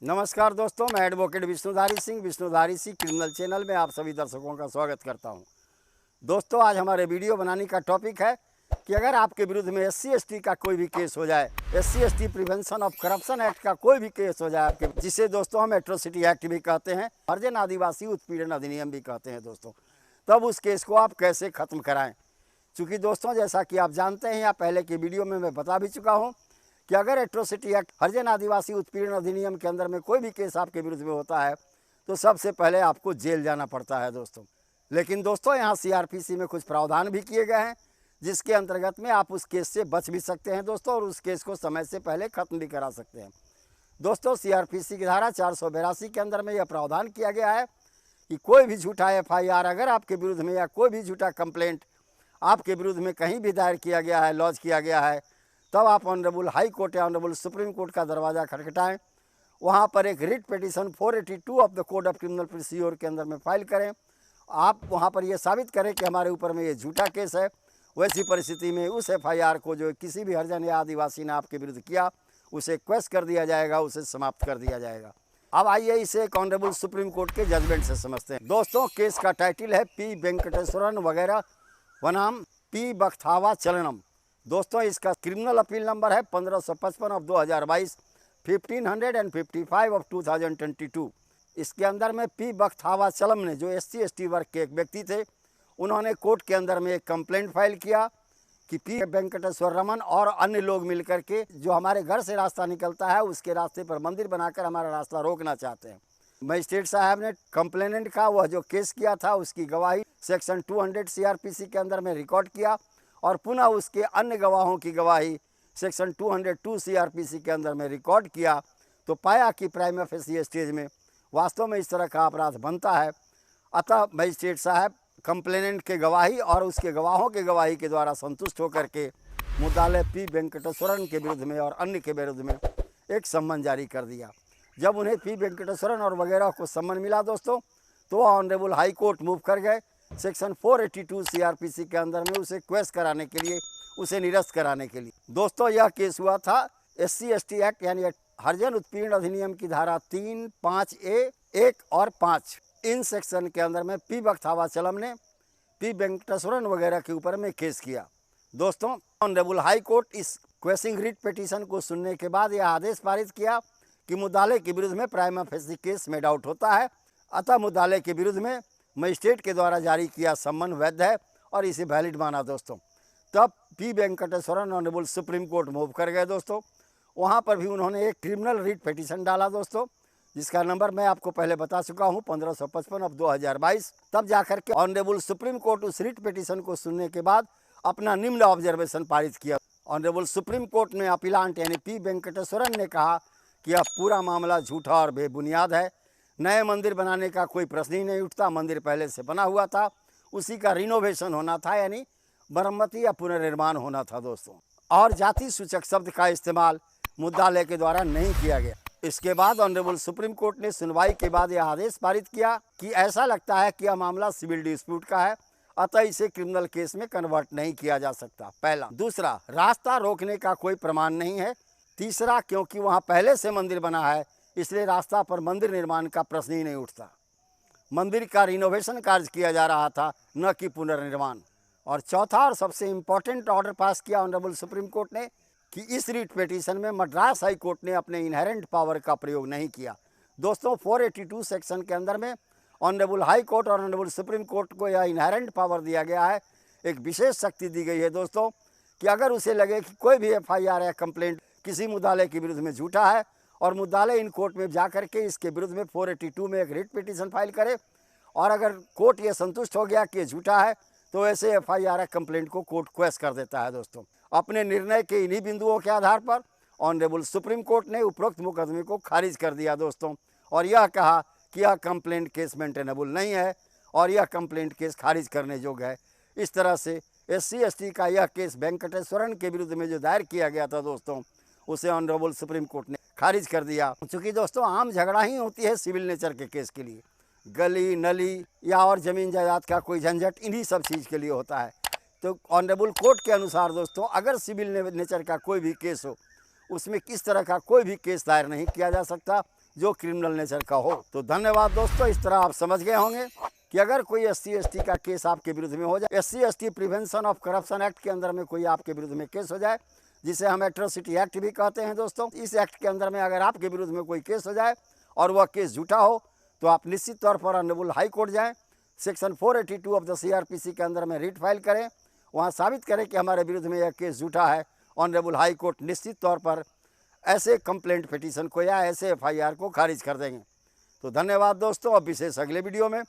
नमस्कार दोस्तों, मैं advocate Vishnudhari Singh criminal channel में आप सभी दर्शकों का स्वागत करता हूं। दोस्तों, आज हमारे वीडियो बनाने का टॉपिक है कि अगर आपके विरुद्ध में SC/ST का कोई भी केस हो जाए, SC/ST prevention of corruption act का कोई भी केस हो जाए आपके, जिसे दोस्तों हम एट्रोसिटी एक्ट भी कहते हैं, हरिजन आदिवासी उत्पीड़न अधिनियम भी कहते हैं दोस्तों, तब उस केस को आप कैसे ख़त्म कराएँ। चूँकि दोस्तों, जैसा कि आप जानते हैं या पहले की वीडियो में मैं बता भी चुका हूँ कि अगर एट्रोसिटी एक्ट हरिजन आदिवासी उत्पीड़न अधिनियम के अंदर में कोई भी केस आपके विरुद्ध में होता है तो सबसे पहले आपको जेल जाना पड़ता है दोस्तों। लेकिन दोस्तों, यहाँ CRPC में कुछ प्रावधान भी किए गए हैं जिसके अंतर्गत में आप उस केस से बच भी सकते हैं दोस्तों, और उस केस को समय से पहले ख़त्म भी करा सकते हैं दोस्तों। CRPC की धारा 482 के अंदर में यह प्रावधान किया गया है कि कोई भी झूठा FIR अगर आपके विरुद्ध में या कोई भी झूठा कंप्लेंट आपके विरुद्ध में कहीं भी दायर किया गया है, लॉन्च किया गया है, तब आप ऑनरेबल हाई कोर्ट या ऑनरेबल सुप्रीम कोर्ट का दरवाज़ा खटखटाएं। वहाँ पर एक writ petition 482 of the code of criminal procedure के अंदर में फाइल करें। आप वहाँ पर ये साबित करें कि हमारे ऊपर में ये झूठा केस है। वैसी परिस्थिति में उस FIR को जो किसी भी हरिजन या आदिवासी ने आपके विरुद्ध किया उसे क्वेश्चन कर दिया जाएगा, उसे समाप्त कर दिया जाएगा। अब आइए इसे एक ऑनरेबल सुप्रीम कोर्ट के जजमेंट से समझते हैं दोस्तों। केस का टाइटल है P वेंकटेश्वरन वगैरह वनाम P बख्तावा चलनम। दोस्तों, इसका क्रिमिनल अपील नंबर है 1555 ऑफ 2022, 1555 ऑफ 2022। इसके अंदर में P बख्तावा चलम ने, जो SC/ST वर्ग के एक व्यक्ति थे, उन्होंने कोर्ट के अंदर में एक कंप्लेंट फाइल किया कि P वेंकटेश्वर रमन और अन्य लोग मिलकर के जो हमारे घर से रास्ता निकलता है उसके रास्ते पर मंदिर बनाकर हमारा रास्ता रोकना चाहते हैं। मजिस्ट्रेट साहब ने कंप्लेनेंट का वह जो केस किया था उसकी गवाही सेक्शन 200 CRPC के अंदर में रिकॉर्ड किया और पुनः उसके अन्य गवाहों की गवाही सेक्शन 202 CRPC के अंदर में रिकॉर्ड किया तो पाया कि प्राइमा फेसी स्टेज में वास्तव में इस तरह का अपराध बनता है। अतः मजिस्ट्रेट साहब कंप्लेनेंट के गवाही और उसके गवाहों के गवाही के द्वारा संतुष्ट होकर के मुद्दालय P वेंकटेश्वरन के विरुद्ध में और अन्य के विरुद्ध में एक सम्मन जारी कर दिया। जब उन्हें P वेंकटेश्वरन और वगैरह को सम्मन मिला दोस्तों, तो ऑनरेबल हाई कोर्ट मूव कर गए सेक्शन 482 CRPC के अंदर में उसे क्वेश्चन कराने के लिए, उसे निरस्त कराने के लिए। दोस्तों, यह केस हुआ था SC/ST एक्ट यानी हरिजन उत्पीड़न अधिनियम की धारा 3, 5A, 1 और 5 इन सेक्शन के अंदर में P बख्तावा चलम ने P वेंकटेश्वरन वगैरह के ऊपर में केस किया। दोस्तों, ऑनरेबल हाई कोर्ट इस क्वेश्चनिंग रिट पिटीशन को सुनने के बाद यह आदेश पारित किया कि मुद्दाले के विरुद्ध में prima facie case made out होता है। अतः मुद्दाले के विरुद्ध में मजिस्ट्रेट के द्वारा जारी किया सम्मन वैध है और इसे वैलिड माना दोस्तों। तब P Venkateswaran honourable Supreme Court move कर गए दोस्तों। वहाँ पर भी उन्होंने एक क्रिमिनल रिट पिटीशन डाला दोस्तों, जिसका नंबर मैं आपको पहले बता चुका हूँ 1555 ऑफ 2022। तब जाकर के ऑनरेबल सुप्रीम कोर्ट उस रिट पिटीशन को सुनने के बाद अपना निम्न ऑब्जर्वेशन पारित किया। ऑनरेबल सुप्रीम कोर्ट में अपीलांट यानी P वेंकटेश्वरन ने कहा कि यह पूरा मामला झूठा और बेबुनियाद है। नए मंदिर बनाने का कोई प्रश्न ही नहीं उठता। मंदिर पहले से बना हुआ था, उसी का रिनोवेशन होना था यानी मरम्मती या पुनर्निर्माण होना था दोस्तों, और जाति सूचक शब्द का इस्तेमाल मुद्दालय के द्वारा नहीं किया गया। इसके बाद ऑनरेबल सुप्रीम कोर्ट ने सुनवाई के बाद यह आदेश पारित किया कि ऐसा लगता है कि यह मामला सिविल डिस्प्यूट का है, अतः इसे क्रिमिनल केस में कन्वर्ट नहीं किया जा सकता। पहला। दूसरा, रास्ता रोकने का कोई प्रमाण नहीं है। तीसरा, क्योंकि वहाँ पहले से मंदिर बना है इसलिए रास्ता पर मंदिर निर्माण का प्रश्न ही नहीं उठता। मंदिर का रिनोवेशन कार्य किया जा रहा था, न कि पुनर्निर्माण। और चौथा और सबसे इम्पोर्टेंट ऑर्डर पास किया ऑनरेबल सुप्रीम कोर्ट ने कि इस रिट पिटीशन में मद्रास हाई कोर्ट ने अपने इनहेरेंट पावर का प्रयोग नहीं किया। दोस्तों, 482 सेक्शन के अंदर में ऑनरेबल हाई कोर्ट और ऑनरेबल सुप्रीम कोर्ट को यह इनहेरेंट पावर दिया गया है, एक विशेष शक्ति दी गई है दोस्तों, कि अगर उसे लगे कि कोई भी FIR या कंप्लेंट किसी मुद्दालय के विरुद्ध में झूठा है और मुद्दालय इन कोर्ट में जा करके इसके विरुद्ध में 482 में एक रिट पिटीशन फाइल करे, और अगर कोर्ट ये संतुष्ट हो गया कि ये झूठा है तो ऐसे FIR कंप्लेंट को कोर्ट क्वेश्चन कर देता है दोस्तों। अपने निर्णय के इन्हीं बिंदुओं के आधार पर ऑनरेबल सुप्रीम कोर्ट ने उपरोक्त मुकदमे को खारिज कर दिया दोस्तों, और यह कहा कि यह कंप्लेंट केस मेंटेनेबल नहीं है और यह कंप्लेंट केस खारिज करने योग्य है। इस तरह से SC/ST का यह केस वेंकटेश्वरन के विरुद्ध में जो दायर किया गया था दोस्तों, उसे ऑनरेबल सुप्रीम कोर्ट ने खारिज कर दिया। चूँकि दोस्तों आम झगड़ा ही होती है सिविल नेचर के केस के लिए, गली नली या और ज़मीन जायदाद का कोई झंझट इन्हीं सब चीज़ के लिए होता है। तो ऑनरेबल कोर्ट के अनुसार दोस्तों, अगर सिविल नेचर का कोई भी केस हो उसमें किस तरह का कोई भी केस दायर नहीं किया जा सकता, जो क्रिमिनल नेचर का हो। तो धन्यवाद दोस्तों। इस तरह आप समझ गए होंगे कि अगर कोई SC/ST का केस आपके विरुद्ध में हो जाए, SC/ST prevention of corruption act के अंदर में कोई आपके विरुद्ध में केस हो जाए, जिसे हम एट्रोसिटी एक्ट भी कहते हैं दोस्तों, इस एक्ट के अंदर में अगर आपके विरुद्ध में कोई केस हो जाए और वह केस झूठा हो, तो आप निश्चित तौर पर ऑनरेबल हाई कोर्ट जाएँ, सेक्शन 482 ऑफ द CRPC के अंदर में रिट फाइल करें, वहाँ साबित करें कि हमारे विरुद्ध में यह केस झूठा है। ऑनरेबल हाई कोर्ट निश्चित तौर पर ऐसे कंप्लेंट पिटीशन को या ऐसे FIR को खारिज कर देंगे। तो धन्यवाद दोस्तों। अब विशेष अगले वीडियो में